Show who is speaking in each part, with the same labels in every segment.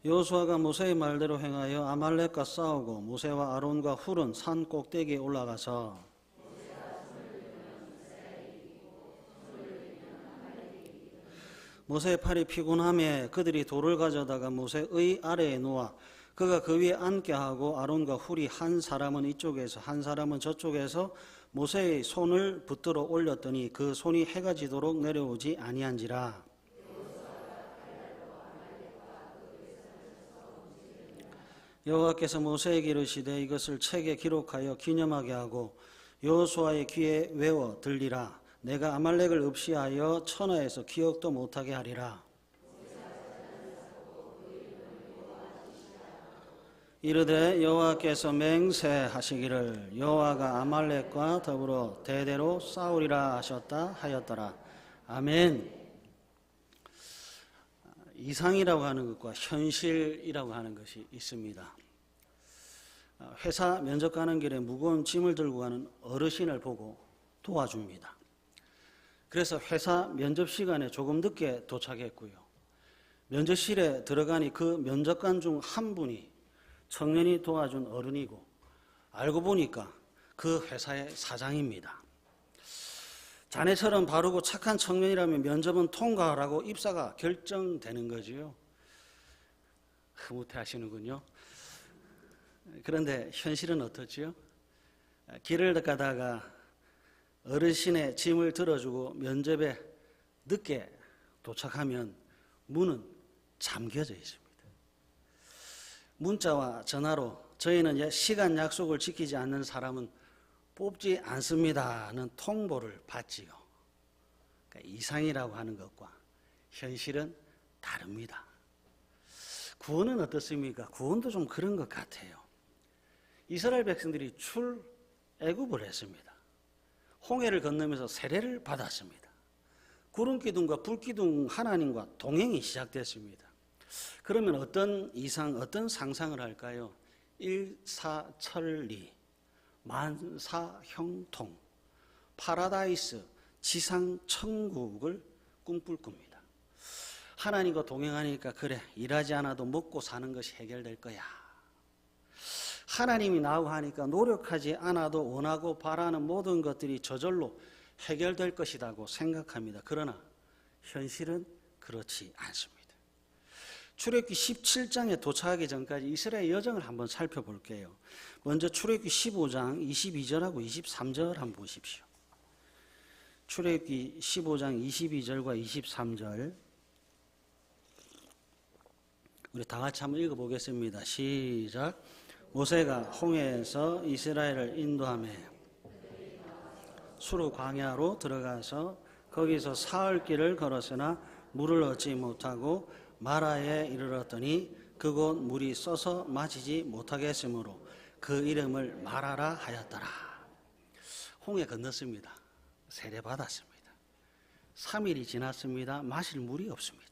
Speaker 1: 여호수아가 모세의 말대로 행하여 아말렉과 싸우고 모세와 아론과 훌은 산 꼭대기에 올라가서 모세의 팔이 피곤함에 그들이 돌을 가져다가 모세의 아래에 놓아 그가 그 위에 앉게 하고 아론과 훌이 한 사람은 이쪽에서 한 사람은 저쪽에서 모세의 손을 붙들어 올렸더니 그 손이 해가 지도록 내려오지 아니한지라. 여호와께서 모세에게 이르시되 이것을 책에 기록하여 기념하게 하고 여호수아의 귀에 외워 들리라. 내가 아말렉을 없이하여 천하에서 기억도 못하게 하리라. 이르되 여호와께서 맹세하시기를 여호와가 아말렉과 더불어 대대로 싸우리라 하셨다 하였더라. 아멘. 이상이라고 하는 것과 현실이라고 하는 것이 있습니다. 회사 면접 가는 길에 무거운 짐을 들고 가는 어르신을 보고 도와줍니다. 그래서 회사 면접 시간에 조금 늦게 도착했고요. 면접실에 들어가니 그 면접관 중 한 분이 청년이 도와준 어른이고 알고 보니까 그 회사의 사장입니다. 자네처럼 바르고 착한 청년이라면 면접은 통과라고 입사가 결정되는 거지요. 흐뭇해 하시는군요. 그런데 현실은 어떻지요? 길을 가다가 어르신의 짐을 들어주고 면접에 늦게 도착하면 문은 잠겨져 있습니다. 문자와 전화로 저희는 시간 약속을 지키지 않는 사람은 뽑지 않습니다는 통보를 받지요. 그러니까 이상이라고 하는 것과 현실은 다릅니다. 구원은 어떻습니까? 구원도 좀 그런 것 같아요. 이스라엘 백성들이 출애굽을 했습니다. 홍해를 건너면서 세례를 받았습니다. 구름기둥과 불기둥 하나님과 동행이 시작됐습니다. 그러면 어떤 이상, 어떤 상상을 할까요? 일사천리, 만사형통, 파라다이스, 지상천국을 꿈꿀 겁니다. 하나님과 동행하니까 그래, 일하지 않아도 먹고 사는 것이 해결될 거야. 하나님이 나오고 하니까 노력하지 않아도 원하고 바라는 모든 것들이 저절로 해결될 것이라고 생각합니다. 그러나 현실은 그렇지 않습니다. 출애굽기 17장에 도착하기 전까지 이스라엘 여정을 한번 살펴볼게요. 먼저 출애굽기 15장 22절하고 23절 한번 보십시오. 출애굽기 15장 22절과 23절 우리 다 같이 한번 읽어보겠습니다. 시작. 모세가 홍해에서 이스라엘을 인도하며 수르 광야로 들어가서 거기서 사흘 길을 걸었으나 물을 얻지 못하고 마라에 이르렀더니 그곳 물이 써서 마시지 못하겠으므로 그 이름을 마라라 하였더라. 홍해 건넜습니다. 세례받았습니다. 3일이 지났습니다. 마실 물이 없습니다.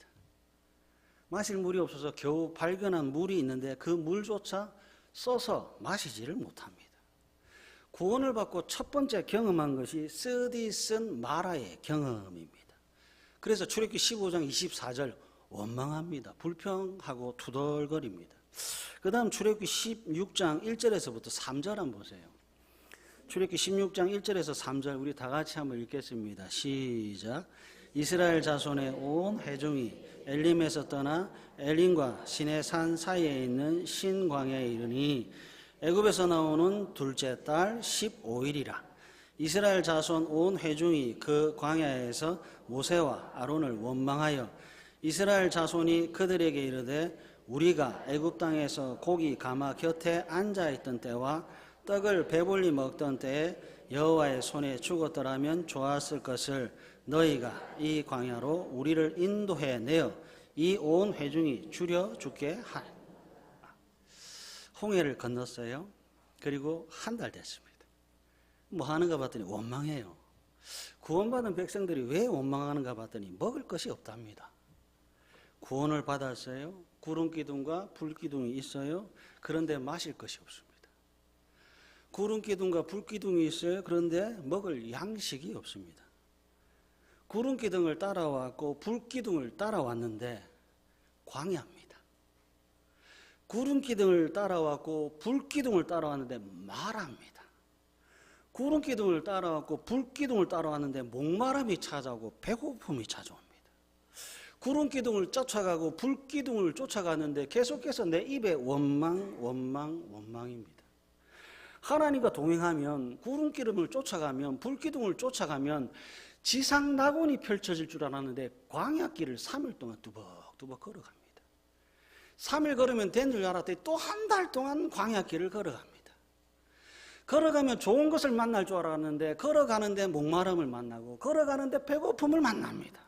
Speaker 1: 마실 물이 없어서 겨우 발견한 물이 있는데 그 물조차 써서 마시지를 못합니다. 구원을 받고 첫 번째 경험한 것이 쓰디 쓴 마라의 경험입니다. 그래서 출애굽기 15장 24절 원망합니다. 불평하고 투덜거립니다. 그 다음 출애굽기 16장 1절에서부터 3절 한번 보세요. 출애굽기 16장 1절에서 3절 우리 다 같이 한번 읽겠습니다. 시작. 이스라엘 자손의 온 회중이 엘림에서 떠나 엘림과 시내산 사이에 있는 신광야에 이르니 애굽에서 나오는 둘째 달 15일이라. 이스라엘 자손 온 회중이 그 광야에서 모세와 아론을 원망하여 이스라엘 자손이 그들에게 이르되 우리가 애굽 땅에서 고기 가마 곁에 앉아있던 때와 떡을 배불리 먹던 때에 여호와의 손에 죽었더라면 좋았을 것을 너희가 이 광야로 우리를 인도해 내어 이 온 회중이 줄여 죽게 하라. 홍해를 건넜어요. 그리고 한 달 됐습니다. 뭐 하는가 봤더니 원망해요. 구원받은 백성들이 왜 원망하는가 봤더니 먹을 것이 없답니다. 구원을 받았어요. 구름기둥과 불기둥이 있어요. 그런데 마실 것이 없습니다. 구름기둥과 불기둥이 있어요. 그런데 먹을 양식이 없습니다. 구름기둥을 따라왔고 불기둥을 따라왔는데 광야입니다. 구름기둥을 따라왔고 불기둥을 따라왔는데 말합니다. 구름기둥을 따라왔고 불기둥을 따라왔는데 목마름이 찾아오고 배고픔이 찾아옵니다. 구름기둥을 쫓아가고 불기둥을 쫓아가는데 계속해서 내 입에 원망입니다. 하나님과 동행하면 구름기둥을 쫓아가면 불기둥을 쫓아가면 지상 낙원이 펼쳐질 줄 알았는데 광야길을 3일 동안 뚜벅뚜벅 걸어갑니다. 3일 걸으면 된 줄 알았더니 또 한 달 동안 광야길을 걸어갑니다. 걸어가면 좋은 것을 만날 줄 알았는데 걸어가는데 목마름을 만나고 걸어가는데 배고픔을 만납니다.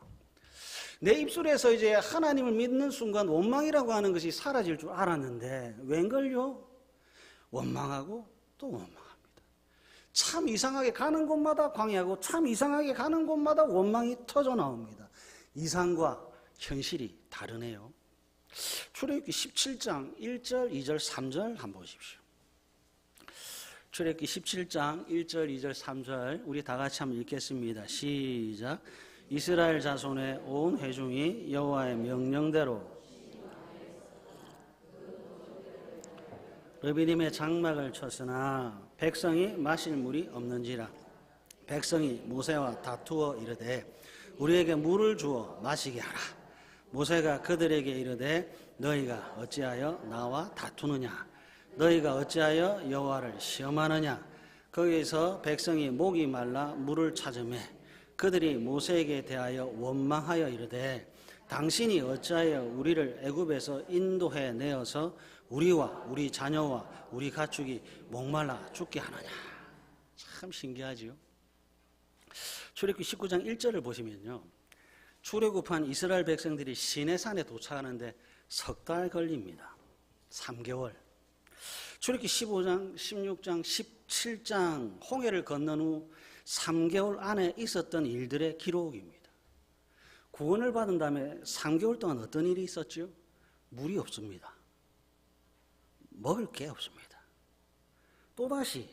Speaker 1: 내 입술에서 이제 하나님을 믿는 순간 원망이라고 하는 것이 사라질 줄 알았는데 웬걸요? 원망하고 또 원망합니다. 참 이상하게 가는 곳마다 광야고 참 이상하게 가는 곳마다 원망이 터져 나옵니다. 이상과 현실이 다르네요. 출애굽기 17장 1절, 2절, 3절 한번 보십시오. 출애굽기 17장 1절, 2절, 3절 우리 다 같이 한번 읽겠습니다. 시작. 이스라엘 자손의 온 회중이 여호와의 명령대로 르비딤의 장막을 쳤으나 백성이 마실 물이 없는지라. 백성이 모세와 다투어 이르되 우리에게 물을 주어 마시게 하라. 모세가 그들에게 이르되 너희가 어찌하여 나와 다투느냐? 너희가 어찌하여 여호와를 시험하느냐? 거기서 백성이 목이 말라 물을 찾으매 그들이 모세에게 대하여 원망하여 이르되 당신이 어찌하여 우리를 애굽에서 인도해 내어서 우리와 우리 자녀와 우리 가축이 목말라 죽게 하느냐? 참 신기하지요. 출애굽기 19장 1절을 보시면요, 출애굽한 이스라엘 백성들이 시내산에 도착하는데 석 달 걸립니다. 3개월. 출애굽기 15장, 16장, 17장 홍해를 건넌 후 3개월 안에 있었던 일들의 기록입니다. 구원을 받은 다음에 3개월 동안 어떤 일이 있었죠? 물이 없습니다. 먹을 게 없습니다. 또다시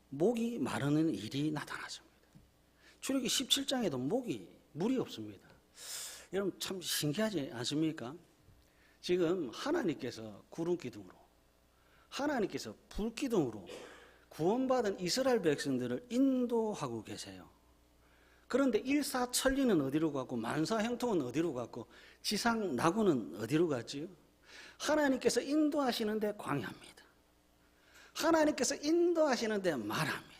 Speaker 1: 목이 마르는 일이 나타났습니다. 출애굽기 17장에도 물이 없습니다. 여러분 참 신기하지 않습니까? 지금 하나님께서 구름기둥으로, 하나님께서 불기둥으로 구원받은 이스라엘 백성들을 인도하고 계세요. 그런데 일사천리는 어디로 갔고 만사형통은 어디로 갔고 지상 낙원은 어디로 갔지요? 하나님께서 인도하시는데 광야입니다. 하나님께서 인도하시는데 말합니다.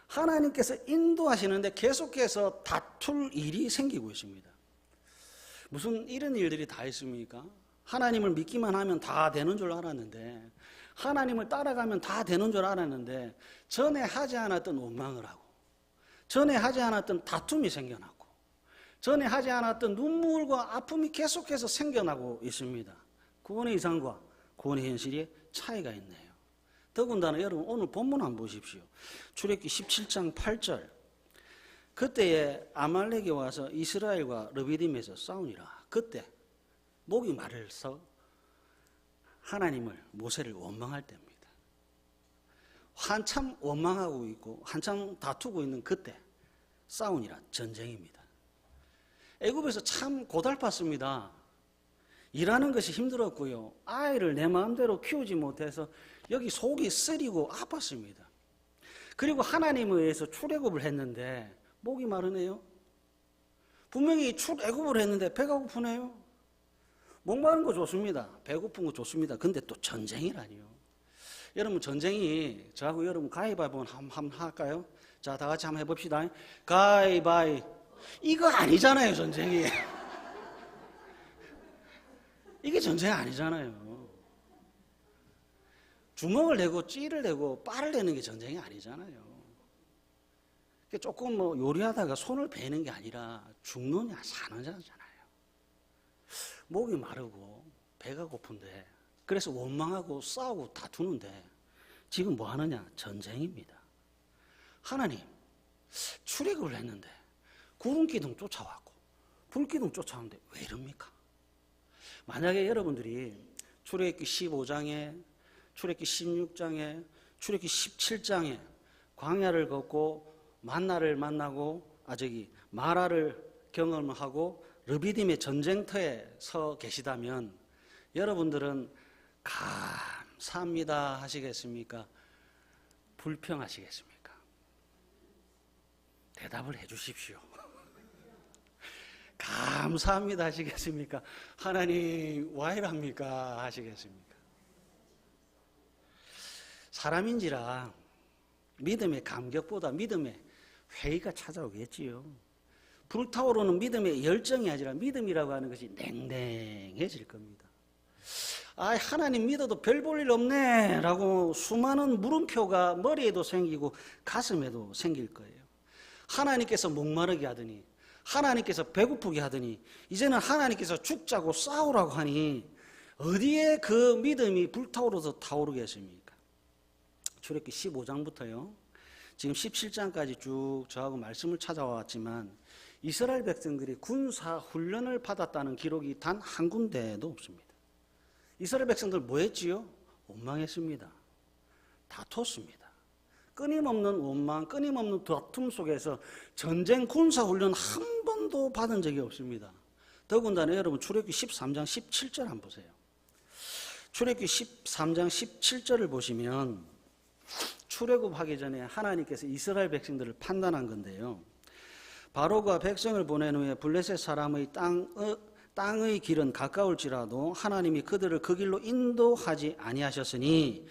Speaker 1: 하나님께서 인도하시는데 계속해서 다툴 일이 생기고 있습니다. 무슨 이런 일들이 다 있습니까? 하나님을 믿기만 하면 다 되는 줄 알았는데, 하나님을 따라가면 다 되는 줄 알았는데 전에 하지 않았던 원망을 하고, 전에 하지 않았던 다툼이 생겨나고, 전에 하지 않았던 눈물과 아픔이 계속해서 생겨나고 있습니다. 구원의 이상과 구원의 현실이 차이가 있네요. 더군다나 여러분 오늘 본문 한번 보십시오. 출애굽기 17장 8절. 그때에 아말렉이 와서 이스라엘과 르비딤에서 싸우니라. 그때 목이 마르서 하나님을, 모세를 원망할 때입니다. 한참 원망하고 있고 한참 다투고 있는 그때 싸우니라. 전쟁입니다. 애굽에서 참 고달팠습니다. 일하는 것이 힘들었고요. 아이를 내 마음대로 키우지 못해서 여기 속이 쓰리고 아팠습니다. 그리고 하나님에 의해서 출애굽을 했는데 목이 마르네요. 분명히 출애굽을 했는데 배가 고프네요. 목마른 거 좋습니다. 배고픈 거 좋습니다. 근데 또 전쟁이라니요. 여러분 전쟁이, 저하고 여러분 가위바위보 한번 할까요? 자, 다 같이 한번 해봅시다. 가위바위. 이거 아니잖아요, 전쟁이. 이게 전쟁 아니잖아요. 주먹을 내고 찌를 내고 빨을 내는 게 전쟁이 아니잖아요. 조금 뭐 요리하다가 손을 베는 게 아니라 죽느냐 사느냐잖아요. 목이 마르고 배가 고픈데, 그래서 원망하고 싸우고 다투는데 지금 뭐 하느냐? 전쟁입니다. 하나님 출애굽을 했는데 구름기둥 쫓아왔고 불기둥 쫓아왔는데 왜 이럽니까? 만약에 여러분들이 출애굽기 15장에, 출애굽기 16장에, 출애굽기 17장에 광야를 걷고 만나를 만나고 마라를 경험하고 르비딤의 전쟁터에 서 계시다면 여러분들은 감사합니다 하시겠습니까? 불평하시겠습니까? 대답을 해 주십시오. 감사합니다 하시겠습니까? 하나님 와 이랍니까 하시겠습니까? 사람인지라 믿음의 감격보다 믿음의 회의가 찾아오겠지요. 불타오르는 믿음의 열정이 아니라 믿음이라고 하는 것이 냉랭해질 겁니다. 하나님 믿어도 별 볼 일 없네 라고 수많은 물음표가 머리에도 생기고 가슴에도 생길 거예요. 하나님께서 목마르게 하더니, 하나님께서 배고프게 하더니, 이제는 하나님께서 죽자고 싸우라고 하니 어디에 그 믿음이 불타오르서 타오르겠습니까? 출애굽기 15장부터요 지금 17장까지 쭉 저하고 말씀을 찾아왔지만 이스라엘 백성들이 군사 훈련을 받았다는 기록이 단 한 군데도 없습니다. 이스라엘 백성들 뭐 했지요? 원망했습니다. 다퉜습니다. 끊임없는 원망, 끊임없는 다툼 속에서 전쟁 군사 훈련 한 번도 받은 적이 없습니다. 더군다나 여러분 출애굽기 13장 17절 한번 보세요. 출애굽기 13장 17절을 보시면 출애굽하기 전에 하나님께서 이스라엘 백성들을 판단한 건데요. 바로가 백성을 보낸 후에 블레셋 사람의 땅의 길은 가까울지라도 하나님이 그들을 그 길로 인도하지 아니하셨으니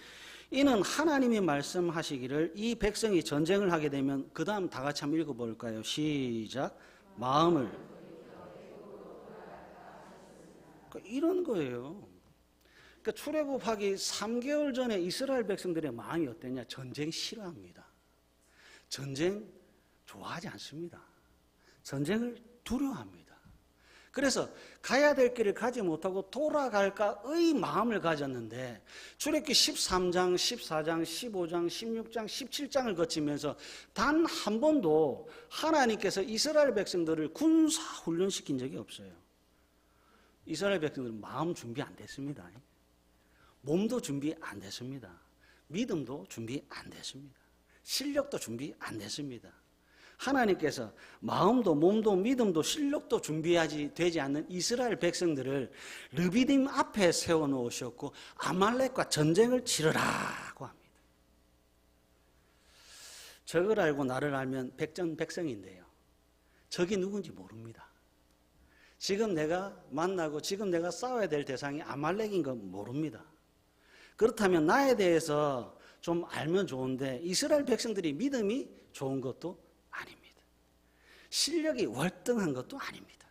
Speaker 1: 이는 하나님이 말씀하시기를 이 백성이 전쟁을 하게 되면 그 다음 다 같이 한번 읽어볼까요? 시작. 마음을 이런 거예요. 그러니까 출애굽하기 3개월 전에 이스라엘 백성들의 마음이 어땠냐? 전쟁 싫어합니다. 전쟁 좋아하지 않습니다. 전쟁을 두려워합니다. 그래서 가야 될 길을 가지 못하고 돌아갈까의 마음을 가졌는데 출애굽기 13장, 14장, 15장, 16장, 17장을 거치면서 단 한 번도 하나님께서 이스라엘 백성들을 군사 훈련시킨 적이 없어요. 이스라엘 백성들은 마음 준비 안 됐습니다. 몸도 준비 안 됐습니다. 믿음도 준비 안 됐습니다. 실력도 준비 안 됐습니다. 하나님께서 마음도 몸도 믿음도 실력도 준비하지 되지 않는 이스라엘 백성들을 르비딤 앞에 세워놓으셨고 아말렉과 전쟁을 치르라고 합니다. 적을 알고 나를 알면 백전백승인데요. 적이 누군지 모릅니다. 지금 내가 만나고 지금 내가 싸워야 될 대상이 아말렉인 건 모릅니다. 그렇다면 나에 대해서 좀 알면 좋은데 이스라엘 백성들이 믿음이 좋은 것도 아닙니다. 실력이 월등한 것도 아닙니다.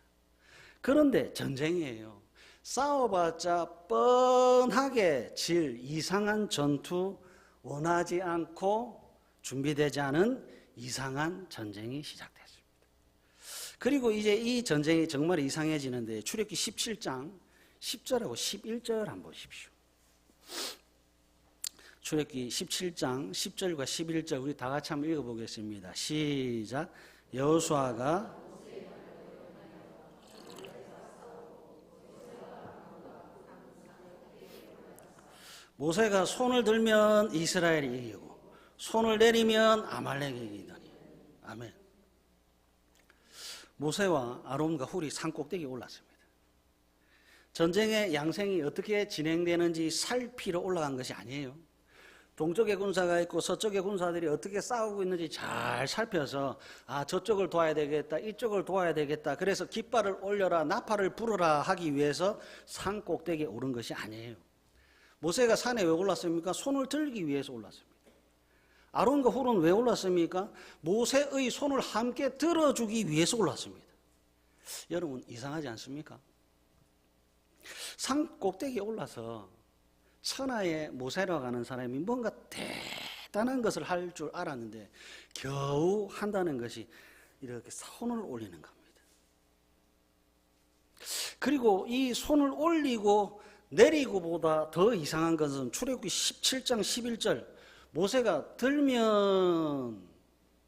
Speaker 1: 그런데 전쟁이에요. 싸워봤자 뻔하게 질 이상한 전투, 원하지 않고 준비되지 않은 이상한 전쟁이 시작됐습니다. 그리고 이제 이 전쟁이 정말 이상해지는데 출애굽기 17장 10절하고 11절 한번 보십시오. 출애굽기 17장 10절과 11절 우리 다 같이 한번 읽어보겠습니다. 시작. 여호수아가 모세가 손을 들면 이스라엘이 이기고 손을 내리면 아말렉이 이기더니. 아멘. 모세와 아론과 훌이 산꼭대기에 올랐습니다. 전쟁의 양생이 어떻게 진행되는지 살피러 올라간 것이 아니에요. 동쪽에 군사가 있고 서쪽에 군사들이 어떻게 싸우고 있는지 잘 살펴서 저쪽을 도와야 되겠다, 이쪽을 도와야 되겠다. 그래서 깃발을 올려라, 나팔을 불어라 하기 위해서 산 꼭대기에 오른 것이 아니에요. 모세가 산에 왜 올랐습니까? 손을 들기 위해서 올랐습니다. 아론과 훌은 왜 올랐습니까? 모세의 손을 함께 들어주기 위해서 올랐습니다. 여러분 이상하지 않습니까? 산 꼭대기에 올라서 천하의 모세라고 하는 사람이 뭔가 대단한 것을 할 줄 알았는데 겨우 한다는 것이 이렇게 손을 올리는 겁니다. 그리고 이 손을 올리고 내리고보다 더 이상한 것은 출애굽기 17장 11절 모세가 들면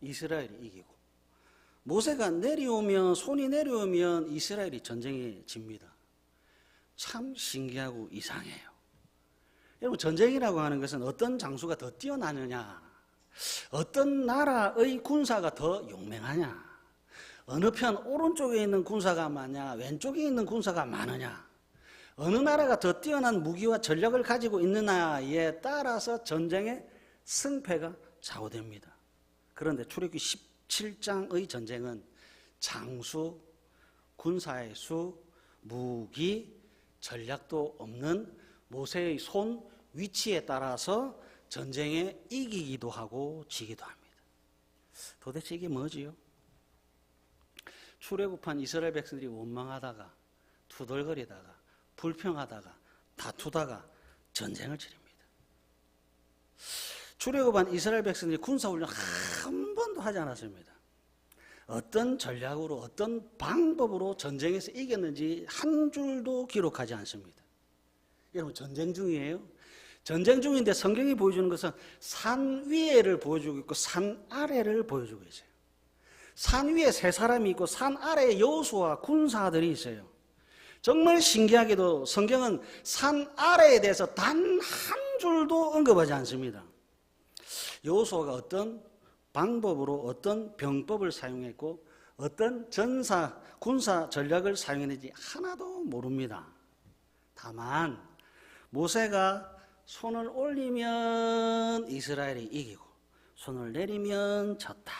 Speaker 1: 이스라엘이 이기고 모세가 내려오면 손이 내려오면 이스라엘이 전쟁에 집니다. 참 신기하고 이상해요. 여러분 전쟁이라고 하는 것은 어떤 장수가 더 뛰어나느냐, 어떤 나라의 군사가 더 용맹하냐, 어느 편 오른쪽에 있는 군사가 많냐 왼쪽에 있는 군사가 많으냐, 어느 나라가 더 뛰어난 무기와 전략을 가지고 있느냐에 따라서 전쟁의 승패가 좌우됩니다. 그런데 출애굽기 17장의 전쟁은 장수, 군사의 수, 무기, 전략도 없는 모세의 손 위치에 따라서 전쟁에 이기기도 하고 지기도 합니다. 도대체 이게 뭐지요? 출애굽한 이스라엘 백성들이 원망하다가 투덜거리다가 불평하다가 다투다가 전쟁을 치릅니다. 출애굽한 이스라엘 백성들이 군사훈련 한 번도 하지 않았습니다. 어떤 전략으로 어떤 방법으로 전쟁에서 이겼는지 한 줄도 기록하지 않습니다. 여러분, 전쟁 중이에요. 전쟁 중인데 성경이 보여주는 것은 산 위에를 보여주고 있고 산 아래를 보여주고 있어요. 산 위에 세 사람이 있고 산 아래에 여호수아 군사들이 있어요. 정말 신기하게도 성경은 산 아래에 대해서 단 한 줄도 언급하지 않습니다. 여호수아가 어떤 방법으로 어떤 병법을 사용했고 어떤 군사 전략을 사용했는지 하나도 모릅니다. 다만 모세가 손을 올리면 이스라엘이 이기고 손을 내리면 졌다.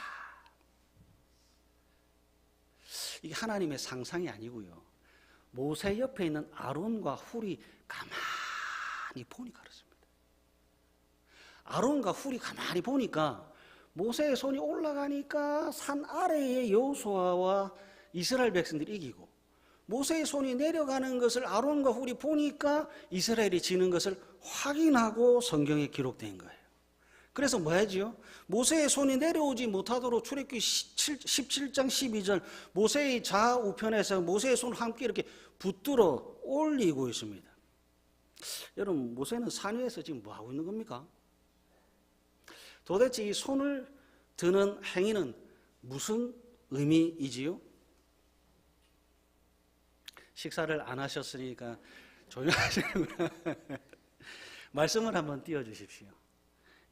Speaker 1: 이게 하나님의 상상이 아니고요. 모세 옆에 있는 아론과 훌이 가만히 보니까 그렇습니다. 아론과 훌이 가만히 보니까 모세의 손이 올라가니까 산 아래에 여호수아와 이스라엘 백성들이 이기고 모세의 손이 내려가는 것을 아론과 훌이 보니까 이스라엘이 지는 것을 확인하고 성경에 기록된 거예요. 그래서 뭐 하지요? 모세의 손이 내려오지 못하도록 출애굽기 17장 12절 모세의 좌우편에서 모세의 손을 함께 이렇게 붙들어 올리고 있습니다. 여러분, 모세는 산 위에서 지금 뭐 하고 있는 겁니까? 도대체 이 손을 드는 행위는 무슨 의미이지요? 식사를 안 하셨으니까 조용하시는구나. 말씀을 한번 띄워주십시오.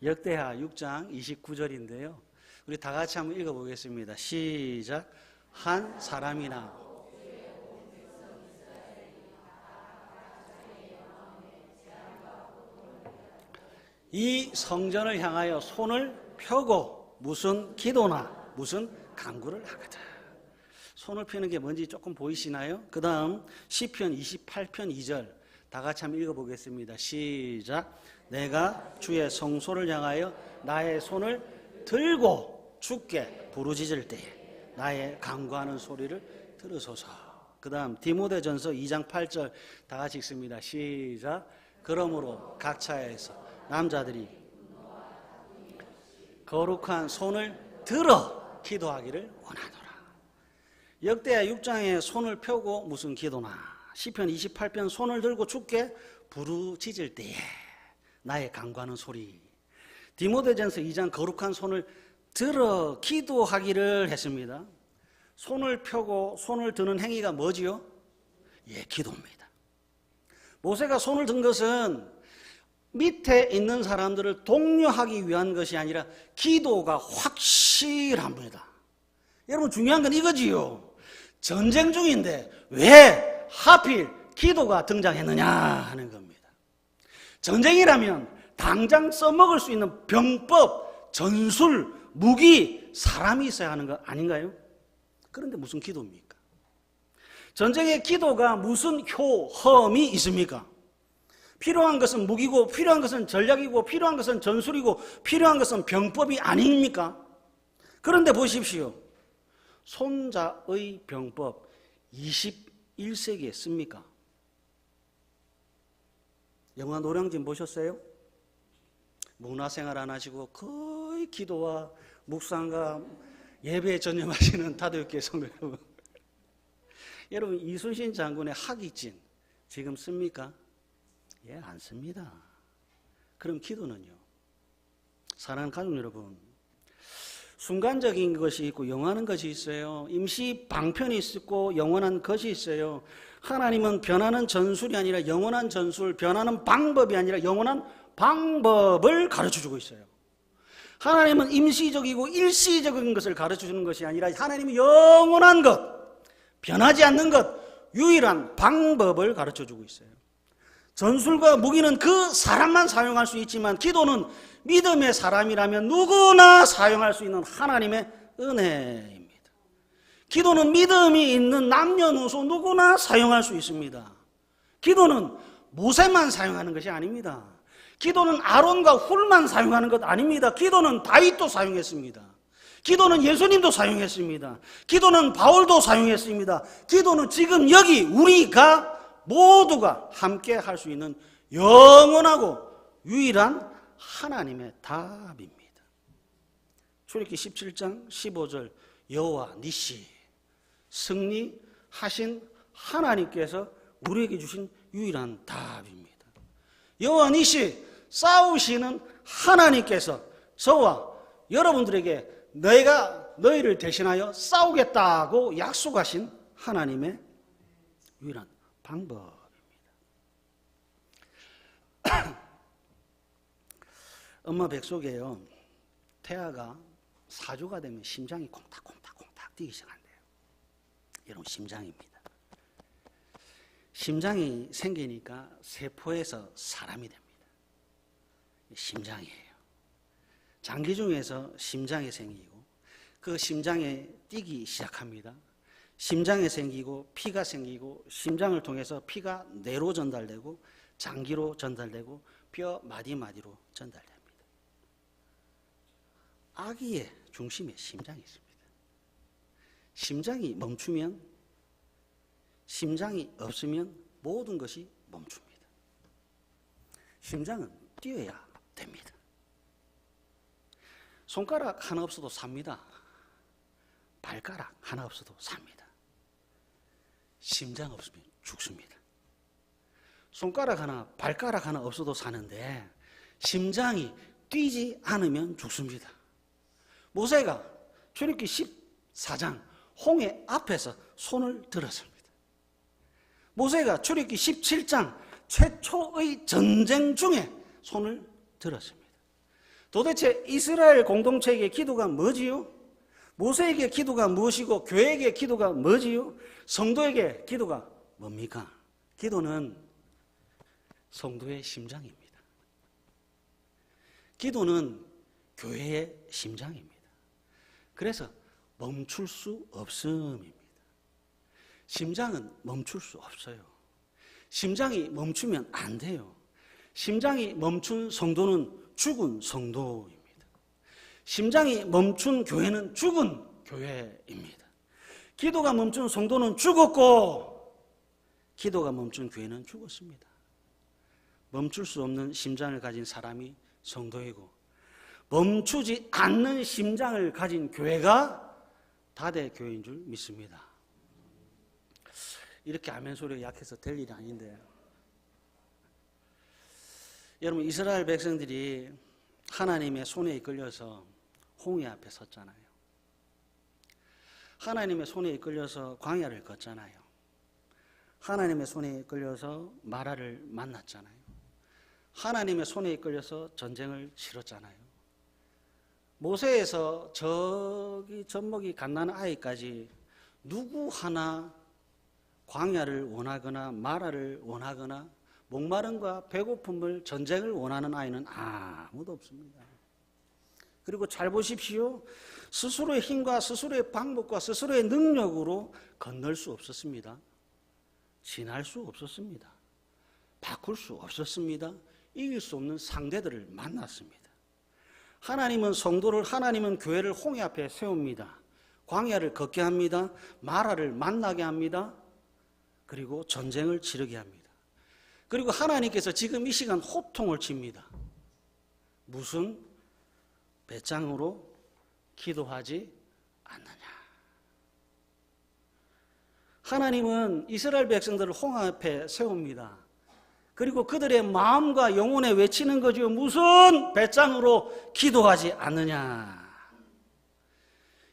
Speaker 1: 역대하 6장 29절인데요. 우리 다 같이 한번 읽어보겠습니다. 시작. 한 사람이나 이 성전을 향하여 손을 펴고 무슨 기도나 무슨 간구를 하거든. 손을 펴는 게 뭔지 조금 보이시나요? 그 다음 시편 28편 2절 다 같이 한번 읽어보겠습니다. 시작. 내가 주의 성소를 향하여 나의 손을 들고 주께 부르짖을 때에 나의 간구하는 소리를 들으소서. 그 다음 디모데전서 2장 8절 다 같이 읽습니다. 시작. 그러므로 각 차에서 남자들이 거룩한 손을 들어 기도하기를 원하노라. 역대하 6장에 손을 펴고 무슨 기도나 시편 28편 손을 들고 주께 부르짖을 때에 나의 간구하는 소리. 디모데전서 2장 거룩한 손을 들어 기도하기를 했습니다. 손을 펴고 손을 드는 행위가 뭐지요? 예, 기도입니다. 모세가 손을 든 것은 밑에 있는 사람들을 독려하기 위한 것이 아니라 기도가 확실합니다. 여러분, 중요한 건 이거지요. 전쟁 중인데 왜 하필 기도가 등장했느냐 하는 겁니다. 전쟁이라면 당장 써먹을 수 있는 병법, 전술, 무기, 사람이 있어야 하는 거 아닌가요? 그런데 무슨 기도입니까? 전쟁의 기도가 무슨 효험이 있습니까? 필요한 것은 무기고 필요한 것은 전략이고 필요한 것은 전술이고 필요한 것은 병법이 아닙니까? 그런데 보십시오. 손자의 병법 21세기에 씁니까? 영화 노량진 보셨어요? 문화생활 안 하시고 거의 기도와 묵상과 예배에 전념하시는 다도교회 성도 여러분. 여러분, 이순신 장군의 학익진 지금 씁니까? 예, 안 씁니다. 그럼 기도는요? 사랑하는 가족 여러분, 순간적인 것이 있고 영원한 것이 있어요. 임시 방편이 있고 영원한 것이 있어요. 하나님은 변하는 전술이 아니라 영원한 전술, 변하는 방법이 아니라 영원한 방법을 가르쳐주고 있어요. 하나님은 임시적이고 일시적인 것을 가르쳐주는 것이 아니라 하나님은 영원한 것, 변하지 않는 것, 유일한 방법을 가르쳐주고 있어요. 전술과 무기는 그 사람만 사용할 수 있지만 기도는 믿음의 사람이라면 누구나 사용할 수 있는 하나님의 은혜입니다. 기도는 믿음이 있는 남녀노소 누구나 사용할 수 있습니다. 기도는 모세만 사용하는 것이 아닙니다. 기도는 아론과 훌만 사용하는 것 아닙니다. 기도는 다윗도 사용했습니다. 기도는 예수님도 사용했습니다. 기도는 바울도 사용했습니다. 기도는 지금 여기 우리가 모두가 함께 할 수 있는 영원하고 유일한 하나님의 답입니다. 출애굽기 17장 15절 여호와 니시 승리하신 하나님께서 우리에게 주신 유일한 답입니다. 여호와 니시 싸우시는 하나님께서 저와 여러분들에게 내가 너희를 대신하여 싸우겠다고 약속하신 하나님의 유일한 방법입니다. 엄마 뱃속에요, 태아가 사주가 되면 심장이 콩닥콩닥콩닥 뛰기 시작한대요. 여러분, 심장입니다. 심장이 생기니까 세포에서 사람이 됩니다. 심장이에요. 장기 중에서 심장이 생기고 그 심장에 뛰기 시작합니다. 심장에 생기고 피가 생기고 심장을 통해서 피가 뇌로 전달되고 장기로 전달되고 뼈 마디마디로 전달됩니다. 아기의 중심에 심장이 있습니다. 심장이 멈추면, 심장이 없으면 모든 것이 멈춥니다. 심장은 뛰어야 됩니다. 손가락 하나 없어도 삽니다. 발가락 하나 없어도 삽니다. 심장 없으면 죽습니다. 손가락 하나, 발가락 하나 없어도 사는데 심장이 뛰지 않으면 죽습니다. 모세가 출애굽기 14장 홍해 앞에서 손을 들었습니다. 모세가 출애굽기 17장 최초의 전쟁 중에 손을 들었습니다. 도대체 이스라엘 공동체에게 기도가 뭐지요? 모세에게 기도가 무엇이고 교회에게 기도가 뭐지요? 성도에게 기도가 뭡니까? 기도는 성도의 심장입니다. 기도는 교회의 심장입니다. 그래서 멈출 수 없음입니다. 심장은 멈출 수 없어요. 심장이 멈추면 안 돼요. 심장이 멈춘 성도는 죽은 성도입니다. 심장이 멈춘 교회는 죽은 교회입니다. 기도가 멈춘 성도는 죽었고 기도가 멈춘 교회는 죽었습니다. 멈출 수 없는 심장을 가진 사람이 성도이고 멈추지 않는 심장을 가진 교회가 다대교회인 줄 믿습니다. 이렇게 아멘 소리가 약해서 될 일이 아닌데, 여러분, 이스라엘 백성들이 하나님의 손에 이끌려서 홍해 앞에 섰잖아요. 하나님의 손에 이끌려서 광야를 걷잖아요. 하나님의 손에 이끌려서 마라를 만났잖아요. 하나님의 손에 이끌려서 전쟁을 치렀잖아요. 모세에서 저기 젖먹이 갓난 아이까지 누구 하나 광야를 원하거나 마라를 원하거나 목마름과 배고픔을, 전쟁을 원하는 아이는 아무도 없습니다. 그리고 잘 보십시오. 스스로의 힘과 스스로의 방법과 스스로의 능력으로 건널 수 없었습니다. 지날 수 없었습니다. 바꿀 수 없었습니다. 이길 수 없는 상대들을 만났습니다. 하나님은 성도를, 하나님은 교회를 홍해 앞에 세웁니다. 광야를 걷게 합니다. 마라를 만나게 합니다. 그리고 전쟁을 치르게 합니다. 그리고 하나님께서 지금 이 시간 호통을 칩니다. 무슨 배짱으로 기도하지 않느냐. 하나님은 이스라엘 백성들을 홍해 앞에 세웁니다. 그리고 그들의 마음과 영혼에 외치는 거죠. 무슨 배짱으로 기도하지 않느냐.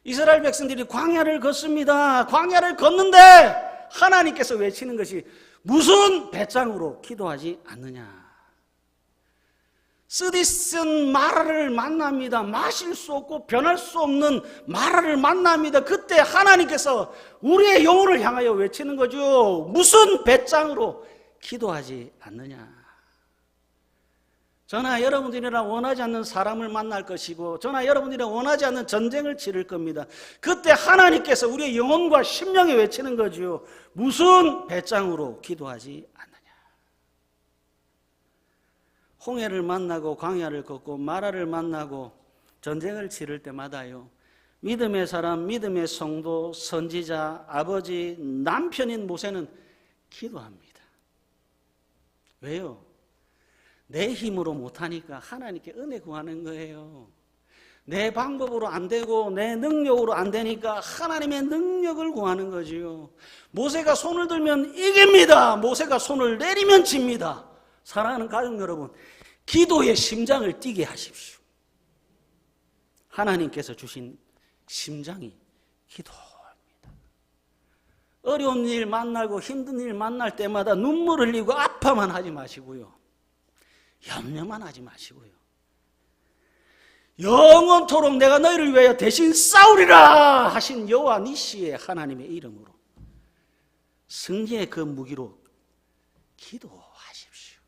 Speaker 1: 이스라엘 백성들이 광야를 걷습니다. 광야를 걷는데 하나님께서 외치는 것이 무슨 배짱으로 기도하지 않느냐. 쓰디쓴 마라를 만납니다. 마실 수 없고 변할 수 없는 마라를 만납니다. 그때 하나님께서 우리의 영혼을 향하여 외치는 거죠. 무슨 배짱으로 기도하지 않느냐. 저나 여러분들이랑 원하지 않는 사람을 만날 것이고 저나 여러분들이랑 원하지 않는 전쟁을 치를 겁니다. 그때 하나님께서 우리의 영혼과 심령에 외치는 거지요. 무슨 배짱으로 기도하지 않느냐. 홍해를 만나고 광야를 걷고 마라를 만나고 전쟁을 치를 때마다요. 믿음의 사람, 믿음의 성도, 선지자, 아버지, 남편인 모세는 기도합니다. 왜요? 내 힘으로 못하니까 하나님께 은혜 구하는 거예요. 내 방법으로 안 되고 내 능력으로 안 되니까 하나님의 능력을 구하는 거지요. 모세가 손을 들면 이깁니다. 모세가 손을 내리면 집니다. 사랑하는 가족 여러분, 기도의 심장을 뛰게 하십시오. 하나님께서 주신 심장이 기도입니다. 어려운 일 만나고 힘든 일 만날 때마다 눈물 흘리고 아파만 하지 마시고요. 염려만 하지 마시고요. 영원토록 내가 너희를 위하여 대신 싸우리라 하신 여호와 니시의 하나님의 이름으로 승리의 그 무기로 기도하십시오.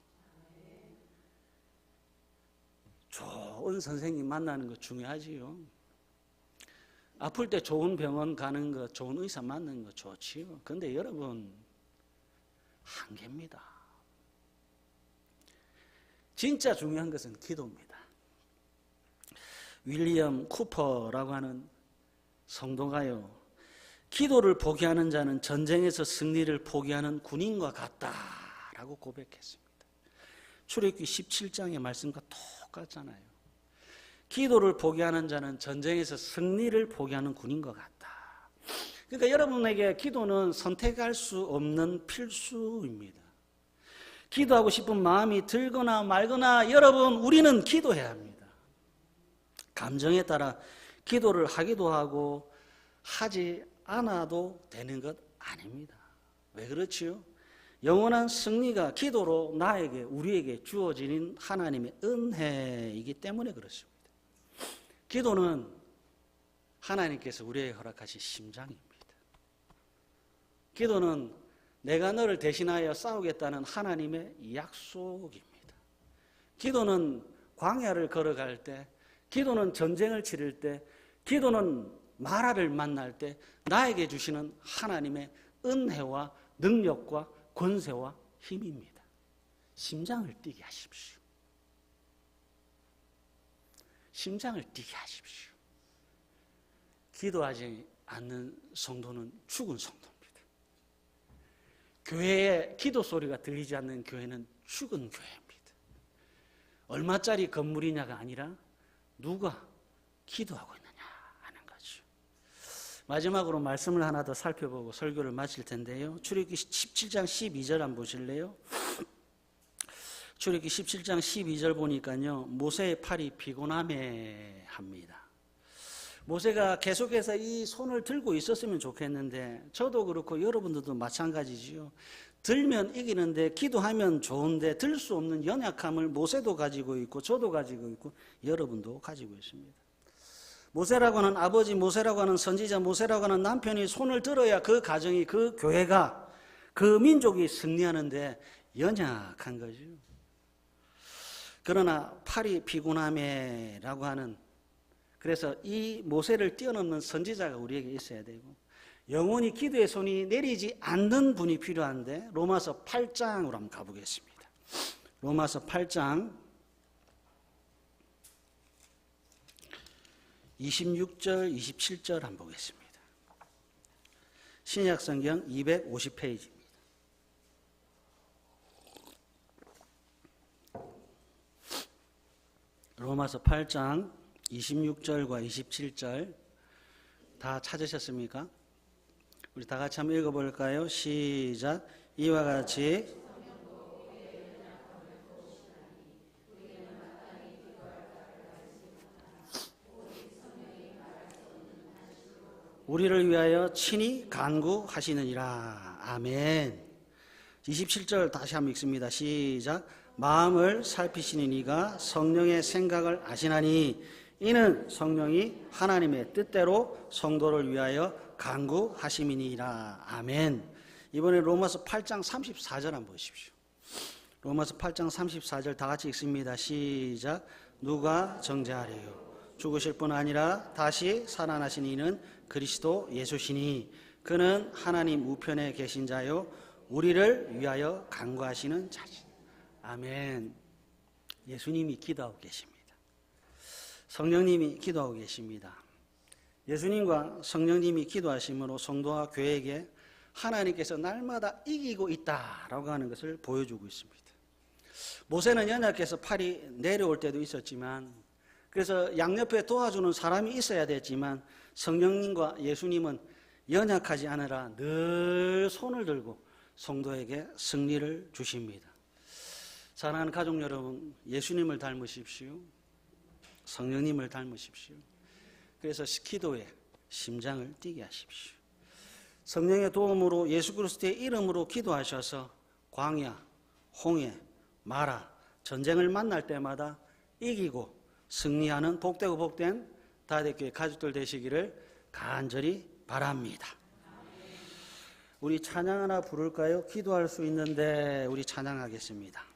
Speaker 1: 좋은 선생님 만나는 거 중요하지요. 아플 때 좋은 병원 가는 거, 좋은 의사 만나는 거 좋지요. 그런데 여러분, 한계입니다. 진짜 중요한 것은 기도입니다. 윌리엄 쿠퍼라고 하는 성도가요, 기도를 포기하는 자는 전쟁에서 승리를 포기하는 군인과 같다라고 고백했습니다. 출애굽기 17장의 말씀과 똑같잖아요. 기도를 포기하는 자는 전쟁에서 승리를 포기하는 군인과 같다. 그러니까 여러분에게 기도는 선택할 수 없는 필수입니다. 기도하고 싶은 마음이 들거나 말거나 여러분, 우리는 기도해야 합니다. 감정에 따라 기도를 하기도 하고 하지 않아도 되는 것 아닙니다. 왜 그렇지요? 영원한 승리가 기도로 나에게, 우리에게 주어지는 하나님의 은혜이기 때문에 그렇습니다. 기도는 하나님께서 우리에게 허락하신 심장입니다. 기도는 내가 너를 대신하여 싸우겠다는 하나님의 약속입니다. 기도는 광야를 걸어갈 때, 기도는 전쟁을 치를 때, 기도는 마라를 만날 때 나에게 주시는 하나님의 은혜와 능력과 권세와 힘입니다. 심장을 뛰게 하십시오. 심장을 뛰게 하십시오. 기도하지 않는 성도는 죽은 성도입니다. 교회에 기도 소리가 들리지 않는 교회는 죽은 교회입니다. 얼마짜리 건물이냐가 아니라 누가 기도하고 있느냐 하는 거죠. 마지막으로 말씀을 하나 더 살펴보고 설교를 마칠 텐데요. 출애굽기 17장 12절 한번 보실래요? 출애굽기 17장 12절 보니까요, 모세의 팔이 피곤함에 합니다. 모세가 계속해서 이 손을 들고 있었으면 좋겠는데, 저도 그렇고 여러분들도 마찬가지지요. 들면 이기는데, 기도하면 좋은데 들 수 없는 연약함을 모세도 가지고 있고 저도 가지고 있고 여러분도 가지고 있습니다. 모세라고 하는 아버지, 모세라고 하는 선지자, 모세라고 하는 남편이 손을 들어야 그 가정이, 그 교회가, 그 민족이 승리하는데 연약한 거죠. 그러나 팔이 피곤함에라고 하는, 그래서 이 모세를 뛰어넘는 선지자가 우리에게 있어야 되고, 영원히 기도의 손이 내리지 않는 분이 필요한데, 로마서 8장으로 한번 가보겠습니다. 로마서 8장 26절 27절 한번 보겠습니다. 신약성경 250페이지입니다. 로마서 8장 26절과 27절 다 찾으셨습니까? 우리 다 같이 한번 읽어볼까요? 시작. 이와 같이 우리를 위하여 친히 간구하시느니라. 아멘. 27절 다시 한번 읽습니다. 시작. 마음을 살피시는 이가 성령의 생각을 아시나니 이는 성령이 하나님의 뜻대로 성도를 위하여 간구하심이니라. 아멘. 이번에 로마서 8장 34절 한번 보십시오. 로마서 8장 34절 다 같이 읽습니다. 시작. 누가 정죄하리요? 죽으실 뿐 아니라 다시 살아나신 이는 그리스도 예수시니 그는 하나님 우편에 계신 자요 우리를 위하여 간구하시는 자지. 아멘. 예수님이 기도하고 계십니다. 성령님이 기도하고 계십니다. 예수님과 성령님이 기도하심으로 성도와 교회에게 하나님께서 날마다 이기고 있다라고 하는 것을 보여주고 있습니다. 모세는 연약해서 팔이 내려올 때도 있었지만, 그래서 양옆에 도와주는 사람이 있어야 됐지만 성령님과 예수님은 연약하지 않으라 늘 손을 들고 성도에게 승리를 주십니다. 사랑하는 가족 여러분, 예수님을 닮으십시오. 성령님을 닮으십시오. 그래서 기도에 심장을 뛰게 하십시오. 성령의 도움으로 예수 그리스도의 이름으로 기도하셔서 광야, 홍해, 마라, 전쟁을 만날 때마다 이기고 승리하는 복되고 복된 다대교회 가족들 되시기를 간절히 바랍니다. 우리 찬양 하나 부를까요? 기도할 수 있는데 우리 찬양하겠습니다.